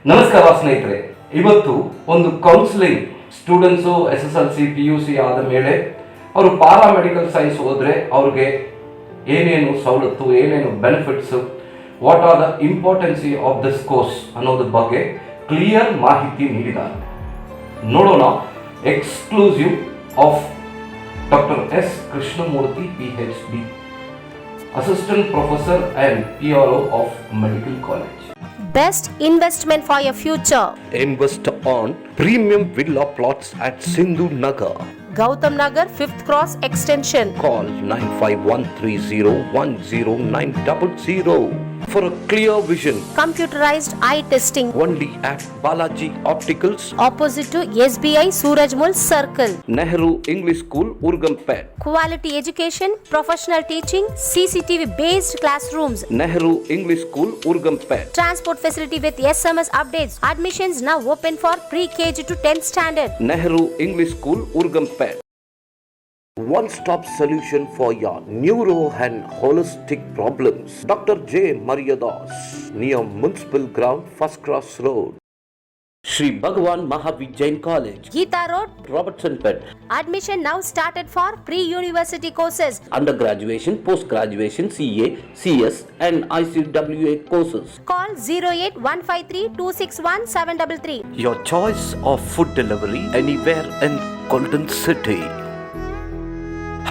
ನಮಸ್ಕಾರ ಸ್ನೇಹಿತರೆ, ಇವತ್ತು ಒಂದು ಕೌನ್ಸಿಲಿಂಗ್ ಸ್ಟೂಡೆಂಟ್ಸು SSLC PUC ಆದ ಮೇಲೆ ಅವರು ಪ್ಯಾರಾಮೆಡಿಕಲ್ ಸೈನ್ಸ್ ಹೋದರೆ ಅವ್ರಿಗೆ ಏನೇನು ಸವಲತ್ತು, ಏನೇನು benefits, what are the importance of this course ಅನ್ನೋದ್ರ ಬಗ್ಗೆ ಕ್ಲಿಯರ್ ಮಾಹಿತಿ ನೀಡಿದ್ದಾರೆ. ನೋಡೋಣ. Exclusive of doctor S. Krishnamurthy PhD, Assistant Professor and PRO of Medical College. Best investment for your future. Invest on premium villa plots at Sindhu Nagar. Gautam Nagar 5th Cross Extension. Call 9513010900 for a clear vision. Computerized eye testing. Only at Balaji Opticals, Opposite to SBI Surajmul Circle. Nehru English School, Urgampet. Quality education, professional teaching, CCTV based classrooms. Nehru English School, Urgampet. Transport facility with SMS updates. Admissions now open for pre-KG to 10th standard. Nehru English School, Urgampet. One-stop solution for your neuro and holistic problems. Dr. J. Mariadas, near Municipal Ground, First Cross Road. Shri Bhagavan Mahavir Jain College, Geeta Road. Robertson Pet. Admission now started for pre-university courses. Undergraduation, post-graduation, CA, CS and ICWA courses. Call 08153261733. Your choice of food delivery anywhere in Golden City.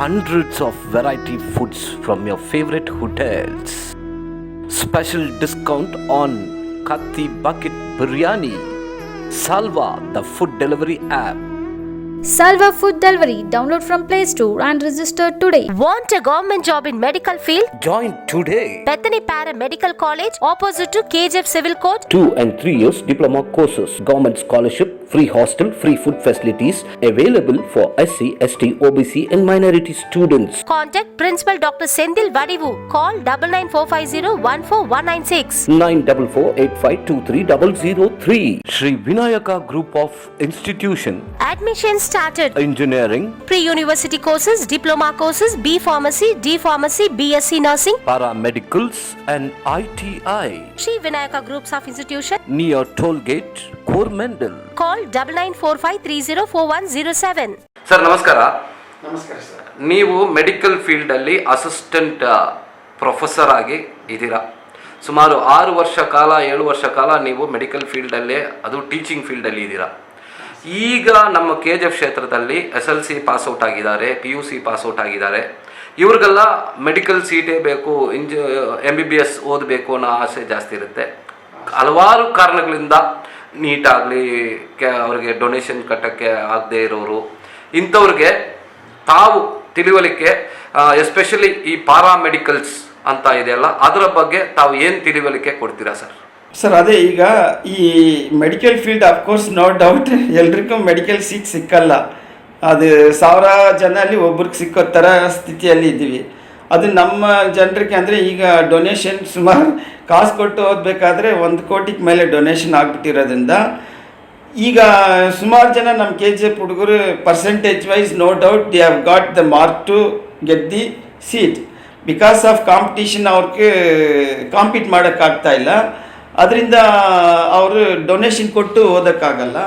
Hundreds of variety foods from your favorite hotels. Special discount on Kathi Bucket Biryani. Salva, the food delivery app. Salva Food Delivery. Download from Play Store and register today. Want a government job in medical field? Join today. Bethany Para Medical College, opposite to KGF Civil Court. 2 and 3 years diploma courses. Government scholarship, free hostel, free food facilities available for SC, ST, OBC and minority students. Contact Principal Dr. Sendil Vadivu. Call 9945014196. 9485230003. Shri Vinayaka Group of Institution. Admission started. Engineering, Pre-university courses, diploma courses, B Pharmacy, D Pharmacy, BSc Nursing. paramedicals and ITI. Shri Vinayaka Groups of Institution. Near Tollgate, Coromandel. Call 9945304107. Sir ನಮಸ್ಕಾರ. ನಮಸ್ಕಾರ sir. ನೀವು medical ಫೀಲ್ಡಲ್ಲಿ assistant professor ಆಗಿ ಇದ್ದೀರಾ. ಸುಮಾರು 6 ವರ್ಷ ಕಾಲ 7 ವರ್ಷ ಕಾಲ ನೀವು ಮೆಡಿಕಲ್ ಫೀಲ್ಡಲ್ಲೇ, ಅದು ಟೀಚಿಂಗ್ ಫೀಲ್ಡಲ್ಲಿ ಇದ್ದೀರಾ. ಈಗ ನಮ್ಮ KGF ಕ್ಷೇತ್ರದಲ್ಲಿ SLC ಪಾಸ್ಔಟ್ ಆಗಿದ್ದಾರೆ, PUC ಪಾಸ್ಔಟ್ ಆಗಿದ್ದಾರೆ. ಇವ್ರಿಗೆಲ್ಲ ಮೆಡಿಕಲ್ ಸೀಟೇ ಬೇಕು, MBBS ಓದಬೇಕು ಅನ್ನೋ ಆಸೆ ಜಾಸ್ತಿ ಇರುತ್ತೆ. ಹಲವಾರು ಕಾರಣಗಳಿಂದ ನೀಟಾಗಲಿ ಅವ್ರಿಗೆ ಡೊನೇಷನ್ ಕಟ್ಟೋಕ್ಕೆ ಆಗದೆ ಇರೋರು, ಇಂಥವ್ರಿಗೆ ತಾವು ತಿಳಿವಳಿಕೆ, ಎಸ್ಪೆಷಲಿ ಈ ಪ್ಯಾರಾಮೆಡಿಕಲ್ಸ್ ಅಂತ ಇದೆಯಲ್ಲ, ಅದರ ಬಗ್ಗೆ ತಾವು ಏನು ತಿಳಿವಳಿಕೆ ಕೊಡ್ತೀರಾ ಸರ್? ಸರ್ ಅದೇ ಈಗ ಈ medical field of course no doubt ಎಲ್ರಿಗೂ ಮೆಡಿಕಲ್ ಸೀಟ್ ಸಿಕ್ಕಲ್ಲ. ಅದು 1000 ಜನ ಅಲ್ಲಿ ಒಬ್ರಿಗೆ ಸಿಕ್ಕೋ ಥರ ಸ್ಥಿತಿಯಲ್ಲಿ ಇದ್ದೀವಿ. ಅದು ನಮ್ಮ ಜನರಿಗೆ ಅಂದರೆ ಈಗ ಡೊನೇಷನ್ ಸುಮಾರು ಕಾಸು ಕೊಟ್ಟು ಓದಬೇಕಾದ್ರೆ 1 ಕೋಟಿಗೆ ಮೇಲೆ ಡೊನೇಷನ್ ಆಗಿಬಿಟ್ಟಿರೋದ್ರಿಂದ ಈಗ ಸುಮಾರು ಜನ ನಮ್ಮ KGF ಹುಡುಗರು percentage wise no doubt they have got the mark to get the seat. Because of competition ಅವ್ರಿಗೆ ಕಾಂಪೀಟ್ ಮಾಡೋಕ್ಕಾಗ್ತಾ ಇಲ್ಲ. ಅದರಿಂದ ಅವರು ಡೊನೇಷನ್ ಕೊಟ್ಟು ಓದೋಕ್ಕಾಗಲ್ಲ.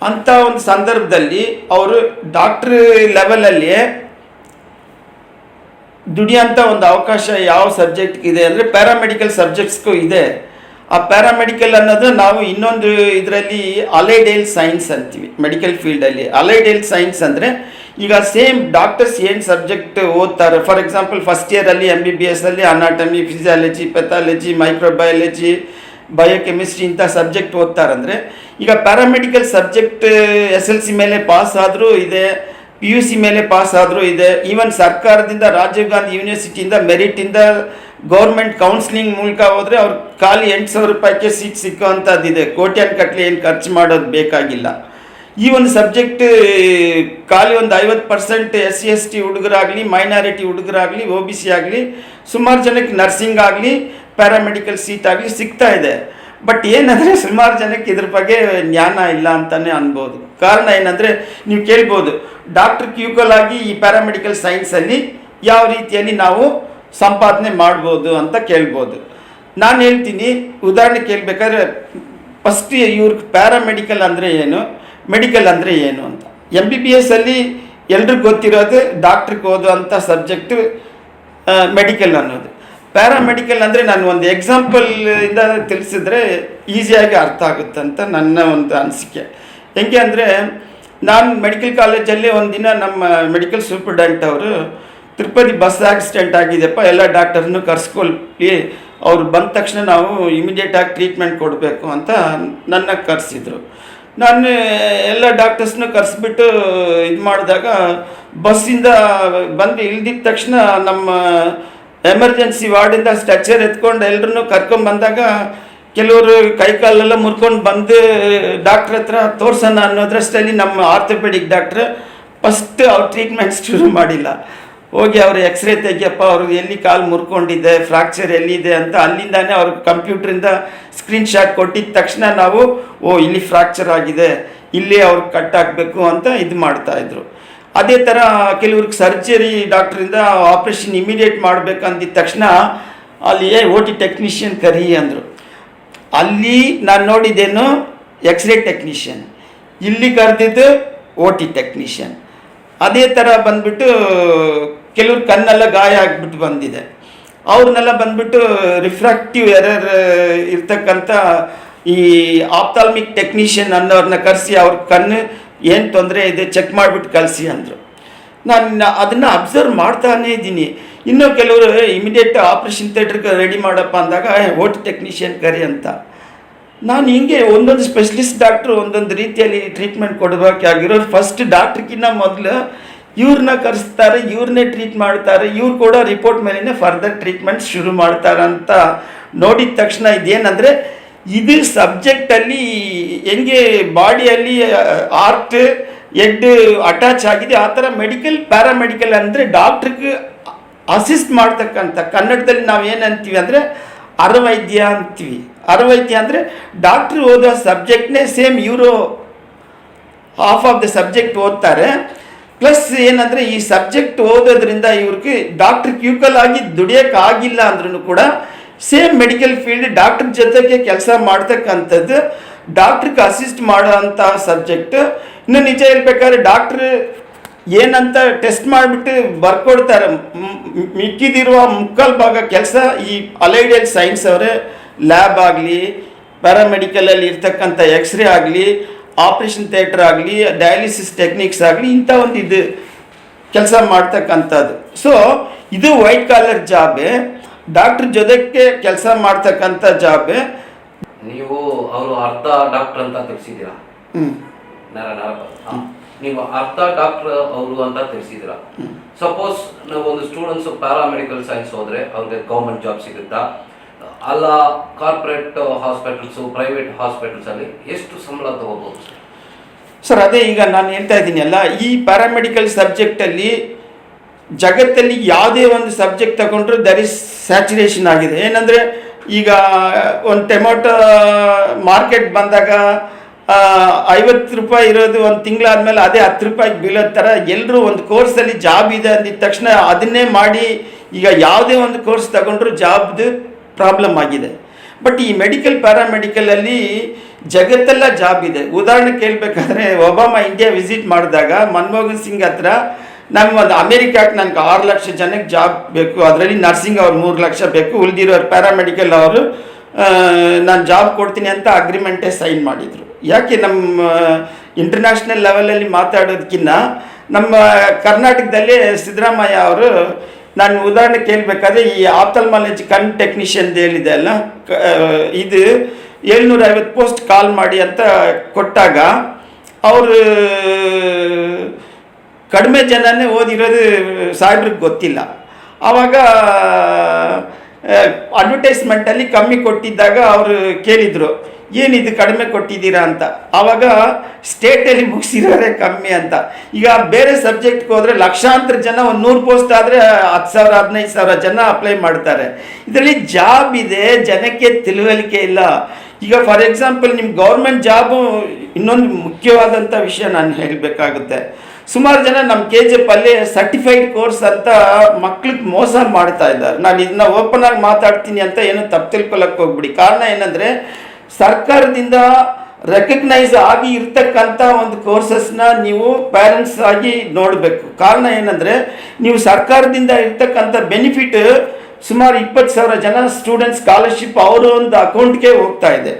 ಅಂಥ ಒಂದು ಸಂದರ್ಭದಲ್ಲಿ ಅವರು ಡಾಕ್ಟ್ರ್ ಲೆವೆಲಲ್ಲಿ ದುಡಿಯೋಂಥ ಒಂದು ಅವಕಾಶ ಯಾವ ಸಬ್ಜೆಕ್ಟ್ಗಿದೆ ಅಂದರೆ ಪ್ಯಾರಾಮೆಡಿಕಲ್ ಸಬ್ಜೆಕ್ಟ್ಸ್ಗೂ ಇದೆ. ಆ ಪ್ಯಾರಾಮೆಡಿಕಲ್ ಅನ್ನೋದು ನಾವು ಇನ್ನೊಂದು ಇದರಲ್ಲಿ ಅಲೈಡ್ ಹೆಲ್ತ್ ಸೈನ್ಸ್ ಅಂತೀವಿ ಮೆಡಿಕಲ್ ಫೀಲ್ಡಲ್ಲಿ. ಅಲೈಡ್ ಹೆಲ್ತ್ ಸೈನ್ಸ್ ಅಂದರೆ ಈಗ ಸೇಮ್ ಡಾಕ್ಟರ್ಸ್ ಏನು ಸಬ್ಜೆಕ್ಟ್ ಓದ್ತಾರೆ, ಫಾರ್ ಎಕ್ಸಾಂಪಲ್ ಫಸ್ಟ್ ಇಯರಲ್ಲಿ MBBS ಅಲ್ಲಿ anatomy, physiology, pathology, microbiology, biochemistry ಇಂಥ ಸಬ್ಜೆಕ್ಟ್ ಓದ್ತಾರಂದರೆ ಈಗ ಪ್ಯಾರಾಮೆಡಿಕಲ್ ಸಬ್ಜೆಕ್ಟ್ SLC ಮೇಲೆ ಪಾಸ್ ಆದರೂ ಇದೆ, PUC ಮೇಲೆ ಪಾಸ್ ಆದರೂ ಇದೆ. ಈವನ್ ಸರ್ಕಾರದಿಂದ ರಾಜೀವ್ ಗಾಂಧಿ ಯೂನಿವರ್ಸಿಟಿಯಿಂದ ಮೆರಿಟಿಂದ ಗೌರ್ಮೆಂಟ್ ಕೌನ್ಸಿಲಿಂಗ್ ಮೂಲಕ ಹೋದರೆ ಅವ್ರು ಖಾಲಿ 8,000 ರೂಪಾಯಿಗೆ ಸೀಟ್ ಸಿಕ್ಕೋ ಅಂಥದ್ದಿದೆ. ಕೋಟ್ಯಾನುಗಟ್ಟಲೆ ಏನು ಖರ್ಚು ಮಾಡೋದು ಬೇಕಾಗಿಲ್ಲ. ಈ ಒಂದು ಸಬ್ಜೆಕ್ಟ್ ಖಾಲಿ ಒಂದು 50% SC ST ಹುಡುಗರಾಗಲಿ, ಮೈನಾರಿಟಿ ಹುಡುಗರಾಗಲಿ, OBC ಆಗಲಿ, ಸುಮಾರು ಜನಕ್ಕೆ ನರ್ಸಿಂಗ್ ಆಗಲಿ, ಪ್ಯಾರಾಮೆಡಿಕಲ್ ಸೀಟ್ ಆಗಲಿ ಸಿಗ್ತಾ ಇದೆ. ಬಟ್ ಏನಂದರೆ ಸುಮಾರು ಜನಕ್ಕೆ ಇದ್ರ ಬಗ್ಗೆ ಜ್ಞಾನ ಇಲ್ಲ ಅಂತಲೇ ಅನ್ಬೋದು. ಕಾರಣ ಏನಂದರೆ ನೀವು ಕೇಳ್ಬೋದು ಡಾಕ್ಟರ್ ಕ್ಯೂಕಲ್ ಆಗಿ ಈ ಪ್ಯಾರಾಮೆಡಿಕಲ್ ಸೈನ್ಸಲ್ಲಿ ಯಾವ ರೀತಿಯಲ್ಲಿ ನಾವು ಸಂಪಾದನೆ ಮಾಡ್ಬೋದು ಅಂತ ಕೇಳ್ಬೋದು. ನಾನು ಹೇಳ್ತೀನಿ, ಉದಾಹರಣೆ ಕೇಳಬೇಕಾದ್ರೆ ಫಸ್ಟ್ ಇವ್ರಿಗೆ ಪ್ಯಾರಾಮೆಡಿಕಲ್ ಅಂದರೆ ಏನು, ಮೆಡಿಕಲ್ ಅಂದರೆ ಏನು ಅಂತ. MBBS ಅಲ್ಲಿ ಎಲ್ರಿಗೂ ಗೊತ್ತಿರೋದು ಡಾಕ್ಟ್ರಿಗೆ ಓದುವಂಥ ಸಬ್ಜೆಕ್ಟು ಮೆಡಿಕಲ್ ಅನ್ನೋದು. ಪ್ಯಾರಾಮೆಡಿಕಲ್ ಅಂದರೆ ನಾನು ಒಂದು ಎಕ್ಸಾಂಪಲ್ ಇಂದ ತಿಳಿಸಿದ್ರೆ ಈಸಿಯಾಗಿ ಅರ್ಥ ಆಗುತ್ತೆ ಅಂತ ನನ್ನ ಒಂದು ಅನಿಸಿಕೆ. ಹೆಂಗೆ ಅಂದರೆ, ನಾನು ಮೆಡಿಕಲ್ ಕಾಲೇಜಲ್ಲಿ ಒಂದಿನ ನಮ್ಮ ಮೆಡಿಕಲ್ ಸೂಪರ್ಡೆಂಟ್ ಅವರು ತಿರುಪತಿ ಬಸ್ ಆಕ್ಸಿಡೆಂಟ್ ಆಗಿದೆಯಪ್ಪ, ಎಲ್ಲ ಡಾಕ್ಟರ್ನು ಕರ್ಸ್ಕೊಳ್ಳಿ, ಅವ್ರು ಬಂದ ತಕ್ಷಣ ನಾವು ಇಮಿಡಿಯೇಟಾಗಿ ಟ್ರೀಟ್ಮೆಂಟ್ ಕೊಡಬೇಕು ಅಂತ ನನ್ನ ಕರೆಸಿದ್ರು. ನಾನು ಎಲ್ಲ ಡಾಕ್ಟರ್ಸ್ನ ಕರೆಸ್ಬಿಟ್ಟು ಇದು ಮಾಡಿದಾಗ ಬಸ್ಸಿಂದ ಬಂದು ಇಳ್ದಿದ ತಕ್ಷಣ ನಮ್ಮ ಎಮರ್ಜೆನ್ಸಿ ವಾರ್ಡಿಂದ ಸ್ಟ್ರೆಚರ್ ಎತ್ಕೊಂಡು ಎಲ್ಲರನ್ನೂ ಕರ್ಕೊಂಬಂದಾಗ ಕೆಲವರು ಕೈಕಾಲೆಲ್ಲ ಮುರ್ಕೊಂಡು ಬಂದು ಡಾಕ್ಟ್ರ್ ಹತ್ರ ತೋರ್ಸೋಣ ಅನ್ನೋದ್ರಷ್ಟರಲ್ಲಿ ನಮ್ಮ ಆರ್ಥೋಪೆಡಿಕ್ ಡಾಕ್ಟ್ರ್ ಫಸ್ಟ್ ಅವ್ರ ಟ್ರೀಟ್ಮೆಂಟ್ ಶುರು ಮಾಡಿಲ್ಲ. ಹೋಗಿ ಅವರು ಎಕ್ಸ್ರೇ ತೆಗಿಯಪ್ಪ, ಅವ್ರಿಗೆ ಎಲ್ಲಿ ಕಾಲು ಮುರ್ಕೊಂಡಿದೆ, ಫ್ರ್ಯಾಕ್ಚರ್ ಎಲ್ಲಿದೆ ಅಂತ ಅಲ್ಲಿಂದಾನೇ ಅವ್ರಿಗೆ ಕಂಪ್ಯೂಟ್ರಿಂದ ಸ್ಕ್ರೀನ್ಶಾಟ್ ಕೊಟ್ಟಿದ್ದ ತಕ್ಷಣ ನಾವು ಇಲ್ಲಿ ಫ್ರ್ಯಾಕ್ಚರ್ ಆಗಿದೆ, ಇಲ್ಲಿ ಅವ್ರಿಗೆ ಕಟ್ ಹಾಕಬೇಕು ಅಂತ ಇದು ಮಾಡ್ತಾಯಿದ್ರು. ಅದೇ ಥರ ಕೆಲವ್ರಿಗೆ ಸರ್ಜರಿ ಡಾಕ್ಟ್ರಿಂದ ಆಪ್ರೇಷನ್ ಇಮಿಡಿಯೇಟ್ ಮಾಡಬೇಕಂದಿದ್ದ ತಕ್ಷಣ ಅಲ್ಲಿ OT ಟೆಕ್ನಿಷಿಯನ್ ಕರಿ ಅಂದರು. ಅಲ್ಲಿ ನಾನು ನೋಡಿದ್ದೇನು ಎಕ್ಸ್ರೇ ಟೆಕ್ನಿಷಿಯನ್, ಇಲ್ಲಿ ಕರೆದಿದ್ದು OT ಟೆಕ್ನಿಷಿಯನ್. ಅದೇ ಥರ ಬಂದ್ಬಿಟ್ಟು ಕೆಲವ್ರು ಕಣ್ಣೆಲ್ಲ ಗಾಯ ಆಗಿಬಿಟ್ಟು ಬಂದಿದೆ, ಅವ್ರನ್ನೆಲ್ಲ ಬಂದ್ಬಿಟ್ಟು ರಿಫ್ರಾಕ್ಟಿವ್ ಎರರ್ ಇರ್ತಕ್ಕಂಥ ಈ ಆಪ್ತಾಲ್ಮಿಕ್ ಟೆಕ್ನಿಷಿಯನ್ ಅನ್ನೋರನ್ನ ಕರೆಸಿ ಅವ್ರ ಕಣ್ಣು ಏನು ತೊಂದರೆ ಇದೆ ಚೆಕ್ ಮಾಡಿಬಿಟ್ಟು ಕಳಿಸಿ ಅಂದರು. ನಾನು ಅದನ್ನು ಅಬ್ಸರ್ವ್ ಮಾಡ್ತಾನೇ ಇದ್ದೀನಿ. ಇನ್ನೂ ಕೆಲವರು ಇಮಿಡಿಯೇಟ್ ಆಪ್ರೇಷನ್ ಥಿಯೇಟ್ರಿಗೆ ರೆಡಿ ಮಾಡಪ್ಪ ಅಂದಾಗ OT ಟೆಕ್ನಿಷಿಯನ್ ಕರಿ ಅಂತ. ನಾನು ಹಿಂಗೆ ಒಂದೊಂದು ಸ್ಪೆಷಲಿಸ್ಟ್ ಡಾಕ್ಟ್ರು ಒಂದೊಂದು ರೀತಿಯಲ್ಲಿ ಟ್ರೀಟ್ಮೆಂಟ್ ಕೊಡಬೇಕಾಗಿರೋರು ಫಸ್ಟ್ ಡಾಕ್ಟ್ರಿಗಿನ್ನ ಮೊದಲು ಇವ್ರನ್ನ ಕರೆಸ್ತಾರೆ, ಇವ್ರನ್ನೇ ಟ್ರೀಟ್ ಮಾಡ್ತಾರೆ, ಇವ್ರು ಕೂಡ ರಿಪೋರ್ಟ್ ಮೇಲೇ ಫರ್ದರ್ ಟ್ರೀಟ್ಮೆಂಟ್ ಶುರು ಮಾಡ್ತಾರೆ ಅಂತ ನೋಡಿದ ತಕ್ಷಣ ಇದೇನಂದರೆ, ಇದು ಸಬ್ಜೆಕ್ಟಲ್ಲಿ ಹೆಂಗೆ ಬಾಡಿಯಲ್ಲಿ ಆರ್ಟ್ ಹೆಡ್ ಅಟ್ಯಾಚ್ ಆಗಿದೆ, ಆ ಥರ ಮೆಡಿಕಲ್ ಪ್ಯಾರಾಮೆಡಿಕಲ್ ಅಂದರೆ ಡಾಕ್ಟ್ರಿಗೆ ಅಸಿಸ್ಟ್ ಮಾಡ್ತಕ್ಕಂಥ, ಕನ್ನಡದಲ್ಲಿ ನಾವು ಏನಂತೀವಿ ಅಂದರೆ ಅರವೈದ್ಯ ಅಂತೀವಿ. ಅರವೈದ್ಯ ಅಂದರೆ ಡಾಕ್ಟ್ರು ಓದೋ ಸಬ್ಜೆಕ್ಟ್ನೇ ಸೇಮ್ ಇವರು ಹಾಫ್ ಆಫ್ ದ ಸಬ್ಜೆಕ್ಟ್ ಓದ್ತಾರೆ. ಪ್ಲಸ್ ಏನಂದರೆ ಈ ಸಬ್ಜೆಕ್ಟ್ ಓದೋದ್ರಿಂದ ಇವ್ರಿಗೆ ಡಾಕ್ಟ್ರ್ ಕ್ಯೂಕಲ್ ಆಗಿ ದುಡಿಯೋಕ್ಕಾಗಿಲ್ಲ ಅಂದ್ರೂ ಕೂಡ ಸೇಮ್ ಮೆಡಿಕಲ್ ಫೀಲ್ಡ್ ಡಾಕ್ಟ್ರ್ ಜೊತೆಗೆ ಕೆಲಸ ಮಾಡ್ತಕ್ಕಂಥದ್ದು, ಡಾಕ್ಟ್ರಿಗೆ ಅಸಿಸ್ಟ್ ಮಾಡೋ ಅಂಥ ಸಬ್ಜೆಕ್ಟ್. ಇನ್ನು ನಿಜ ಹೇಳ್ಬೇಕಾದ್ರೆ ಡಾಕ್ಟ್ರ್ ಏನಂತ ಟೆಸ್ಟ್ ಮಾಡಿಬಿಟ್ಟು ಬರ್ಕೊಡ್ತಾರೆ, ಮಿಕ್ಕಿದಿರುವ ಮುಕ್ಕಾಲು ಭಾಗ ಕೆಲಸ ಈ ಅಲೈಡ್ ಸೈನ್ಸ್ ಅವರೇ ಲ್ಯಾಬ್ ಆಗಲಿ, ಪ್ಯಾರಾಮೆಡಿಕಲಲ್ಲಿ ಇರ್ತಕ್ಕಂಥ ಎಕ್ಸ್ರೇ ಆಗಲಿ, ಆಪ್ರೇಷನ್ ಥಿಯೇಟ್ರ್ ಆಗಲಿ, ಡಯಾಲಿಸಿಸ್ ಟೆಕ್ನಿಕ್ಸ್ ಆಗಲಿ, ಇಂಥ ಒಂದು ಇದು ಕೆಲಸ ಮಾಡ್ತಕ್ಕಂಥದ್ದು. ಸೊ ಇದು ವೈಟ್ ಕಾಲರ್ ಜಾಬೇ, ಡಾಕ್ಟ್ರ್ ಜೊತೆಗೆ ಕೆಲಸ ಮಾಡ್ತಕ್ಕಂಥ ಜಾಬೇ. ನೀವು ಅವರು ಅರ್ಧ ಡಾಕ್ಟರ್ ಅಂತ ತಿಳಿಸಿದ್ದೀರಾ, ನೀವು ಅರ್ಧ ಡಾಕ್ಟರ್ ಅವರು ಅಂತ ತಿಳಿಸಿದ್ದೀರಾ. ಸಪೋಸ್ ನಾವು ಒಂದು ಸ್ಟೂಡೆಂಟ್ಸ್ ಪ್ಯಾರಾಮೆಡಿಕಲ್ ಸೈನ್ಸ್ ಹೋದ್ರೆ ಅವ್ರಿಗೆ ಗೌರ್ಮೆಂಟ್ ಜಾಬ್ ಸಿಗುತ್ತಾ, ಅಲ್ಲ ಕಾರ್ಪೊರೇಟ್ ಹಾಸ್ಪಿಟಲ್ಸು ಪ್ರೈವೇಟ್ ಹಾಸ್ಪಿಟಲ್ಸ್ ಅಲ್ಲಿ ಎಷ್ಟು ಸಂಬಳ ತಗೋಬಹುದು ಸರ್? ಅದೇ ಈಗ ನಾನು ಹೇಳ್ತಾ ಇದ್ದೀನಿ ಅಲ್ಲ, ಈ ಪ್ಯಾರಾಮೆಡಿಕಲ್ ಸಬ್ಜೆಕ್ಟಲ್ಲಿ ಜಗತ್ತಲ್ಲಿ ಯಾವುದೇ ಒಂದು ಸಬ್ಜೆಕ್ಟ್ ತಗೊಂಡ್ರು ದರ್ ಇಸ್ ಸ್ಯಾಚುರೇಷನ್ ಆಗಿದೆ. ಏನಂದರೆ ಈಗ ಒಂದು ಟೊಮೊಟೊ ಮಾರ್ಕೆಟ್ ಬಂದಾಗ 50 ರೂಪಾಯಿ ಇರೋದು ಒಂದು ತಿಂಗಳಾದ್ಮೇಲೆ ಅದೇ 10 ರೂಪಾಯಿಗೆ ಬೀಳೋ ಥರ ಎಲ್ಲರೂ ಒಂದು ಕೋರ್ಸಲ್ಲಿ ಜಾಬ್ ಇದೆ ಅಂದಿದ ತಕ್ಷಣ ಅದನ್ನೇ ಮಾಡಿ ಈಗ ಯಾವುದೇ ಒಂದು ಕೋರ್ಸ್ ತಗೊಂಡ್ರು ಜಾಬ್ದು ಪ್ರಾಬ್ಲಮ್ ಆಗಿದೆ. ಬಟ್ ಈ ಮೆಡಿಕಲ್ ಪ್ಯಾರಾಮೆಡಿಕಲಲ್ಲಿ ಜಗತ್ತೆಲ್ಲ ಜಾಬ್ ಇದೆ. ಉದಾಹರಣೆ ಕೇಳಬೇಕಾದ್ರೆ ಒಬಾಮಾ ಇಂಡಿಯಾ ವಿಸಿಟ್ ಮಾಡಿದಾಗ ಮನಮೋಹನ್ ಸಿಂಗ್ ಹತ್ರ ನಮ್ಮ ಒಂದು ಅಮೇರಿಕಾಕ್ಕೆ ನನಗೆ 6 ಲಕ್ಷ ಜನಕ್ಕೆ ಜಾಬ್ ಬೇಕು, ಅದರಲ್ಲಿ ನರ್ಸಿಂಗ್ ಅವ್ರು 3 ಲಕ್ಷ ಬೇಕು, ಉಳಿದಿರೋರು ಪ್ಯಾರಾಮೆಡಿಕಲ್ ಅವರು ನಾನು ಜಾಬ್ ಕೊಡ್ತೀನಿ ಅಂತ ಅಗ್ರಿಮೆಂಟೇ ಸೈನ್ ಮಾಡಿದರು. ಯಾಕೆ ನಮ್ಮ ಇಂಟರ್ನ್ಯಾಷನಲ್ ಲೆವೆಲಲ್ಲಿ ಮಾತಾಡೋದಕ್ಕಿಂತ ನಮ್ಮ ಕರ್ನಾಟಕದಲ್ಲೇ ಸಿದ್ದರಾಮಯ್ಯ ಅವರು, ನಾನು ಉದಾಹರಣೆ ಕೇಳಬೇಕಾದ್ರೆ ಈ ಆಪ್ತಲ್ಮಾಲಜಿ ಕಣ್ ಟೆಕ್ನಿಷಿಯನ್ ಹೇಳಿದೆ ಅಲ್ಲ, ಇದು 750 ಪೋಸ್ಟ್ ಕಾಲ್ ಮಾಡಿ ಅಂತ ಕೊಟ್ಟಾಗ ಅವರು ಕಡಿಮೆ ಜನನೇ ಓದಿರೋದು ಸಾಹೇಬ್ರಿಗೆ ಗೊತ್ತಿಲ್ಲ. ಆವಾಗ ಅಡ್ವರ್ಟೈಸ್ಮೆಂಟಲ್ಲಿ ಕಮ್ಮಿ ಕೊಟ್ಟಿದ್ದಾಗ ಅವರು ಕೇಳಿದರು, ಏನಿದು ಕಡಿಮೆ ಕೊಟ್ಟಿದ್ದೀರಾ ಅಂತ. ಆವಾಗ ಸ್ಟೇಟಲ್ಲಿ ಮುಗಿಸಿರೋರೆ ಕಮ್ಮಿ ಅಂತ. ಈಗ ಬೇರೆ ಸಬ್ಜೆಕ್ಟ್ಗೆ ಹೋದರೆ ಲಕ್ಷಾಂತರ ಜನ, ಒಂದು 100 ಪೋಸ್ಟ್ ಆದರೆ 10,000 15,000 ಜನ ಅಪ್ಲೈ ಮಾಡ್ತಾರೆ. ಇದರಲ್ಲಿ ಜಾಬ್ ಇದೆ, ಜನಕ್ಕೆ ತಿಳುವಳಿಕೆ ಇಲ್ಲ. ಈಗ ಫಾರ್ ಎಕ್ಸಾಂಪಲ್ ನಿಮ್ಮ ಗೌರ್ಮೆಂಟ್ ಜಾಬು, ಇನ್ನೊಂದು ಮುಖ್ಯವಾದಂಥ ವಿಷಯ ನಾನು ಹೇಳಬೇಕಾಗುತ್ತೆ. ಸುಮಾರು ಜನ ನಮ್ಮ KGF ಅಲ್ಲಿ ಸರ್ಟಿಫೈಡ್ ಕೋರ್ಸ್ ಅಂತ ಮಕ್ಳಿಗೆ ಮೋಸ ಮಾಡ್ತಾ ಇದ್ದಾರೆ. ನಾನು ಇದನ್ನ ಓಪನ್ ಆಗಿ ಮಾತಾಡ್ತೀನಿ ಅಂತ ಏನು ತಪ್ಪು ತಿಳ್ಕೊಳಕ್ಕೆ ಹೋಗ್ಬಿಡಿ. ಕಾರಣ ಏನಂದರೆ ಸರ್ಕಾರದಿಂದ ರೆಕಗ್ನೈಸ್ ಆಗಿ ಇರ್ತಕ್ಕಂಥ ಒಂದು ಕೋರ್ಸಸ್ನ ನೀವು ಪೇರೆಂಟ್ಸ್ ಆಗಿ ನೋಡಬೇಕು. ಕಾರಣ ಏನಂದರೆ, ನೀವು ಸರ್ಕಾರದಿಂದ ಇರ್ತಕ್ಕಂಥ ಬೆನಿಫಿಟ್ ಸುಮಾರು 20,000 ಜನ ಸ್ಟೂಡೆಂಟ್ಸ್ ಸ್ಕಾಲರ್ಶಿಪ್ ಅವರ ಒಂದು ಅಕೌಂಟ್ಗೆ ಹೋಗ್ತಾ ಇದೆ.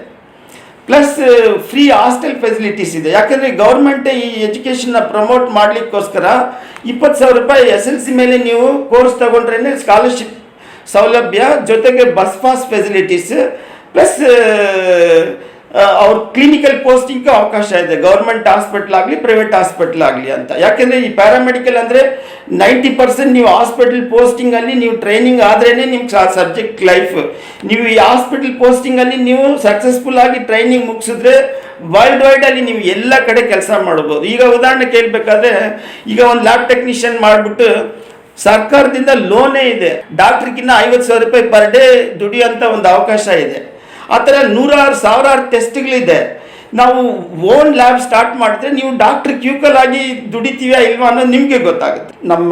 ಪ್ಲಸ್ ಫ್ರೀ ಹಾಸ್ಟೆಲ್ ಫೆಸಿಲಿಟೀಸ್ ಇದೆ. ಯಾಕಂದರೆ ಗೌರ್ಮೆಂಟೇ ಈ ಎಜುಕೇಷನ್ನ ಪ್ರಮೋಟ್ ಮಾಡಲಿಕ್ಕೋಸ್ಕರ 20,000 ರೂಪಾಯಿ SLC ಮೇಲೆ ನೀವು ಕೋರ್ಸ್ ತಗೊಂಡ್ರೇ ಸ್ಕಾಲರ್ಶಿಪ್ ಸೌಲಭ್ಯ, ಜೊತೆಗೆ ಬಸ್ ಪಾಸ್ ಫೆಸಿಲಿಟೀಸ್, ಪ್ಲಸ್ ಅವ್ರ ಕ್ಲಿನಿಕಲ್ ಪೋಸ್ಟಿಂಗ್ಗೆ ಅವಕಾಶ ಇದೆ, ಗೌರ್ಮೆಂಟ್ ಹಾಸ್ಪಿಟ್ಲ್ ಆಗಲಿ ಪ್ರೈವೇಟ್ ಹಾಸ್ಪಿಟ್ಲ್ ಆಗಲಿ ಅಂತ. ಯಾಕೆಂದರೆ ಈ ಪ್ಯಾರಾಮೆಡಿಕಲ್ ಅಂದರೆ 90% ನೀವು ಹಾಸ್ಪಿಟಲ್ ಪೋಸ್ಟಿಂಗಲ್ಲಿ ನೀವು ಟ್ರೈನಿಂಗ್ ಆದ್ರೇ ನಿಮ್ಗೆ ಸಬ್ಜೆಕ್ಟ್ ಲೈಫ್. ನೀವು ಈ ಹಾಸ್ಪಿಟಲ್ ಪೋಸ್ಟಿಂಗಲ್ಲಿ ನೀವು ಸಕ್ಸಸ್ಫುಲ್ ಆಗಿ ಟ್ರೈನಿಂಗ್ ಮುಗಿಸಿದ್ರೆ ವರ್ಲ್ಡ್ ವೈಡಲ್ಲಿ ನೀವು ಎಲ್ಲ ಕಡೆ ಕೆಲಸ ಮಾಡ್ಬೋದು. ಈಗ ಉದಾಹರಣೆ ಕೇಳಬೇಕಾದ್ರೆ, ಈಗ ಒಂದು ಲ್ಯಾಬ್ ಟೆಕ್ನಿಷಿಯನ್ ಮಾಡಿಬಿಟ್ಟು ಸರ್ಕಾರದಿಂದ ಲೋನೇ ಇದೆ, ಡಾಕ್ಟ್ರಿಗಿನ್ನ 50,000 ರೂಪಾಯಿ ಪರ್ ಡೇ ದುಡಿಯೋಂಥ ಒಂದು ಅವಕಾಶ ಇದೆ. ಆ ಥರ 100,000 ಟೆಸ್ಟ್ಗಳಿದೆ. ನಾವು ಓನ್ ಲ್ಯಾಬ್ ಸ್ಟಾರ್ಟ್ ಮಾಡಿದ್ರೆ ನೀವು ಡಾಕ್ಟ್ರ್ ಕ್ಯೂಕಲ್ ಆಗಿ ದುಡಿತೀವ್ಯಾ ಇಲ್ವಾ ಅನ್ನೋದು ನಿಮಗೆ ಗೊತ್ತಾಗುತ್ತೆ. ನಮ್ಮ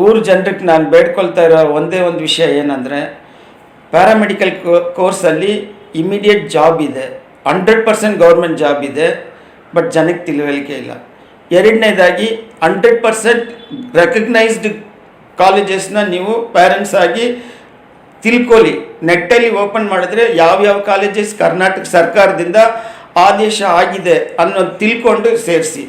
ಊರು ಜನರಿಗೆ ನಾನು ಬೇಡ್ಕೊಳ್ತಾ ಇರೋ ಒಂದೇ ಒಂದು ವಿಷಯ ಏನಂದರೆ, ಪ್ಯಾರಾಮೆಡಿಕಲ್ ಕೋರ್ಸಲ್ಲಿ ಇಮಿಡಿಯೇಟ್ ಜಾಬ್ ಇದೆ, 100% ಗೌರ್ಮೆಂಟ್ ಜಾಬ್ ಇದೆ, ಬಟ್ ಜನಕ್ಕೆ ತಿಳುವಳಿಕೆ ಇಲ್ಲ. ಎರಡನೇದಾಗಿ 100% ರೆಕಗ್ನೈಸ್ಡ್ ಕಾಲೇಜಸ್ನ ನೀವು ಪೇರೆಂಟ್ಸ್ ಆಗಿ ತಿಳ್ಕೊಳ್ಳಿ. ನೆಟ್ಟಲ್ಲಿ ಓಪನ್ ಮಾಡಿದ್ರೆ ಯಾವ್ಯಾವ ಕಾಲೇಜಸ್ ಕರ್ನಾಟಕ ಸರ್ಕಾರದಿಂದ ಆದೇಶ ಆಗಿದೆ ಅನ್ನೋದು ತಿಳ್ಕೊಂಡು ಸೇರಿಸಿ.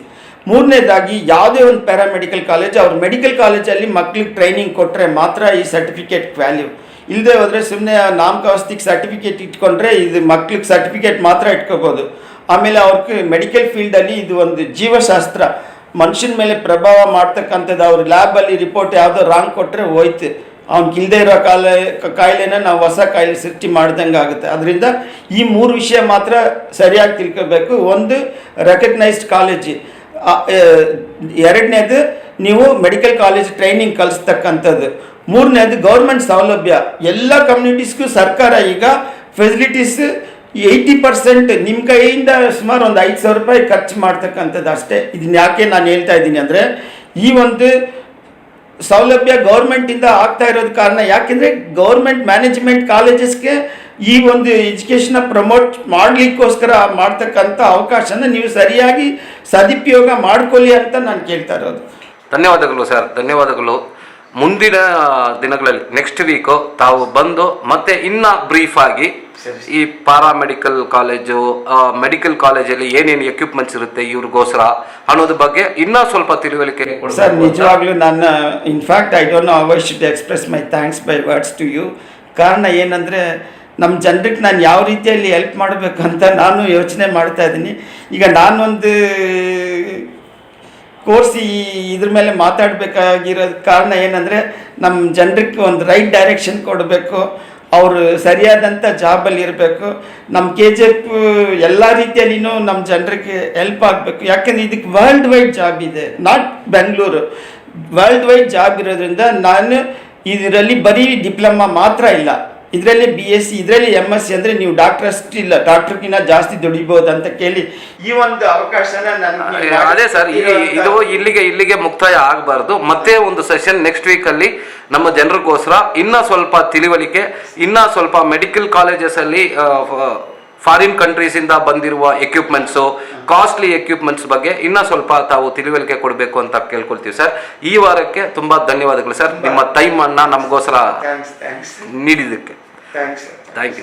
ಮೂರನೇದಾಗಿ ಯಾವುದೇ ಒಂದು ಪ್ಯಾರಾಮೆಡಿಕಲ್ ಕಾಲೇಜ್ ಅವ್ರ ಮೆಡಿಕಲ್ ಕಾಲೇಜಲ್ಲಿ ಮಕ್ಳಿಗೆ ಟ್ರೈನಿಂಗ್ ಕೊಟ್ಟರೆ ಮಾತ್ರ ಈ ಸರ್ಟಿಫಿಕೇಟ್ ವ್ಯಾಲ್ಯೂ. ಇಲ್ಲದೆ ಹೋದರೆ ಸುಮ್ಮನೆ ನಾಮಕಾವಸ್ತಿಗೆ ಸರ್ಟಿಫಿಕೇಟ್ ಇಟ್ಕೊಂಡ್ರೆ ಇದು ಮಕ್ಳಿಗೆ ಸರ್ಟಿಫಿಕೇಟ್ ಮಾತ್ರ ಇಟ್ಕೋಬೋದು. ಆಮೇಲೆ ಅವ್ರಿಗೆ ಮೆಡಿಕಲ್ ಫೀಲ್ಡಲ್ಲಿ ಇದು ಒಂದು ಜೀವಶಾಸ್ತ್ರ, ಮನುಷ್ಯನ ಮೇಲೆ ಪ್ರಭಾವ ಮಾಡ್ತಕ್ಕಂಥದ್ದು. ಅವ್ರ ಲ್ಯಾಬಲ್ಲಿ ರಿಪೋರ್ಟ್ ಯಾವುದೋ ರಾಂಗ್ ಕೊಟ್ಟರೆ ಹೋಯ್ತು, ಅವ್ನಿಗೆ ಇಲ್ಲದೆ ಇರೋ ಕಾಯಿಲೆನ ನಾವು ಹೊಸ ಕಾಯಿಲೆ ಸೃಷ್ಟಿ ಮಾಡ್ದಂಗೆ ಆಗುತ್ತೆ. ಅದರಿಂದ ಈ 3 ವಿಷಯ ಮಾತ್ರ ಸರಿಯಾಗಿ ತಿಳ್ಕೋಬೇಕು. ಒಂದು, ರೆಕಗ್ನೈಸ್ಡ್ ಕಾಲೇಜ್. ಎರಡನೇದು, ನೀವು ಮೆಡಿಕಲ್ ಕಾಲೇಜ್ ಟ್ರೈನಿಂಗ್ ಕಲಿಸ್ತಕ್ಕಂಥದ್ದು. ಮೂರನೇದು, ಗೌರ್ಮೆಂಟ್ ಸೌಲಭ್ಯ. ಎಲ್ಲ ಕಮ್ಯುನಿಟೀಸ್ಗೂ ಸರ್ಕಾರ ಈಗ ಫೆಸಿಲಿಟೀಸ್ 80% ನಿಮ್ಮ ಕೈಯಿಂದ ಸುಮಾರು ಒಂದು 5,000 ರೂಪಾಯಿ ಖರ್ಚು ಮಾಡ್ತಕ್ಕಂಥದ್ದು ಅಷ್ಟೇ. ಇದನ್ನ ಯಾಕೆ ನಾನು ಹೇಳ್ತಾ ಇದ್ದೀನಿ ಅಂದರೆ, ಈ ಒಂದು ಸೌಲಭ್ಯ ಗೌರ್ಮೆಂಟಿಂದ ಆಗ್ತಾ ಇರೋದು ಕಾರಣ. ಯಾಕೆಂದರೆ ಗೌರ್ಮೆಂಟ್ ಮ್ಯಾನೇಜ್ಮೆಂಟ್ ಕಾಲೇಜಸ್ಗೆ ಈ ಒಂದು ಎಜುಕೇಷನ್ನ ಪ್ರಮೋಟ್ ಮಾಡಲಿಕ್ಕೋಸ್ಕರ ಮಾಡ್ತಕ್ಕಂಥ ಅವಕಾಶನ ನೀವು ಸರಿಯಾಗಿ ಸದುಪಯೋಗ ಮಾಡ್ಕೊಳ್ಳಿ ಅಂತ ನಾನು ಕೇಳ್ತಾ ಇರೋದು. ಧನ್ಯವಾದಗಳು ಸರ್, ಧನ್ಯವಾದಗಳು. ಮುಂದಿನ ದಿನಗಳಲ್ಲಿ ನೆಕ್ಸ್ಟ್ ವೀಕು ತಾವು ಬಂದು ಮತ್ತೆ ಇನ್ನ ಬ್ರೀಫ್ ಆಗಿ ಈ ಪ್ಯಾರಾಮೆಡಿಕಲ್ ಕಾಲೇಜು, ಮೆಡಿಕಲ್ ಕಾಲೇಜಲ್ಲಿ ಏನೇನು ಎಕ್ವಿಪ್ಮೆಂಟ್ಸ್ ಇರುತ್ತೆ ಇವ್ರಿಗೋಸ್ಕರ ಅನ್ನೋದ್ರ ಬಗ್ಗೆ ಇನ್ನೂ ಸ್ವಲ್ಪ ತಿಳುವಳಿಕೆ ಸರ್. ನಿಜವಾಗ್ಲೂ ನಾನು in fact I don't know how I should express my thanks by words to you. ಕಾರಣ ಏನಂದರೆ, ನಮ್ಮ ಜನರಿಗೆ ನಾನು ಯಾವ ರೀತಿಯಲ್ಲಿ ಹೆಲ್ಪ್ ಮಾಡಬೇಕಂತ ನಾನು ಯೋಚನೆ ಮಾಡ್ತಾ ಇದ್ದೀನಿ. ಈಗ ನಾನೊಂದು ಕೋರ್ಸ್ ಇದ್ರ ಮೇಲೆ ಮಾತಾಡಬೇಕಾಗಿರೋದು ಕಾರಣ ಏನಂದರೆ, ನಮ್ಮ ಜನರಿಗೆ ಒಂದು ರೈಟ್ ಡೈರೆಕ್ಷನ್ ಕೊಡಬೇಕು, ಅವರು ಸರಿಯಾದಂಥ ಜಾಬಲ್ಲಿ ಇರಬೇಕು. ನಮ್ಮ KGF ಎಲ್ಲ ರೀತಿಯಲ್ಲಿನೂ ನಮ್ಮ ಜನರಿಗೆ ಹೆಲ್ಪ್ ಆಗಬೇಕು. ಯಾಕೆಂದರೆ ಇದಕ್ಕೆ ವರ್ಲ್ಡ್ ವೈಡ್ ಜಾಬ್ ಇದೆ, not Bengaluru, world wide job ಇರೋದ್ರಿಂದ ನಾನು ಇದರಲ್ಲಿ ಬರೀ ಡಿಪ್ಲೊಮಾ ಮಾತ್ರ ಇಲ್ಲ, ಇದರಲ್ಲಿ BSc, ಇದರಲ್ಲಿ MSc ಅಂದರೆ ನೀವು ಡಾಕ್ಟರ್ ಅಷ್ಟಿಲ್ಲ, ಡಾಕ್ಟರ್ಗಿನ್ನ ಜಾಸ್ತಿ ದುಡಿಬೋದು ಅಂತ ಕೇಳಿ ಈ ಒಂದು ಅವಕಾಶನ ನನಗೆ. ಅದೇ ಸರ್, ಇದು ಇಲ್ಲಿಗೆ ಮುಕ್ತಾಯ ಆಗಬಾರ್ದು. ಮತ್ತೆ ಒಂದು ಸೆಷನ್ ನೆಕ್ಸ್ಟ್ ವೀಕಲ್ಲಿ ನಮ್ಮ ಜನರಿಗೋಸ್ಕರ ಇನ್ನೂ ಸ್ವಲ್ಪ ತಿಳುವಳಿಕೆ, ಇನ್ನೂ ಸ್ವಲ್ಪ ಮೆಡಿಕಲ್ ಕಾಲೇಜಸಲ್ಲಿ ಫಾರಿನ್ ಕಂಟ್ರೀಸಿಂದ ಬಂದಿರುವ ಎಕ್ವಿಪ್ಮೆಂಟ್ಸು, ಕಾಸ್ಟ್ಲಿ ಎಕ್ವಿಪ್ಮೆಂಟ್ಸ್ ಬಗ್ಗೆ ಇನ್ನೂ ಸ್ವಲ್ಪ ತಾವು ತಿಳುವಳಿಕೆ ಕೊಡಬೇಕು ಅಂತ ಕೇಳ್ಕೊಳ್ತೀವಿ ಸರ್. ಈ ವಾರಕ್ಕೆ ತುಂಬ ಧನ್ಯವಾದಗಳು ಸರ್, ನಿಮ್ಮ ಟೈಮನ್ನು ನಮಗೋಸ್ಕರ ನೀಡಿದ್ದಕ್ಕೆ. Thank you.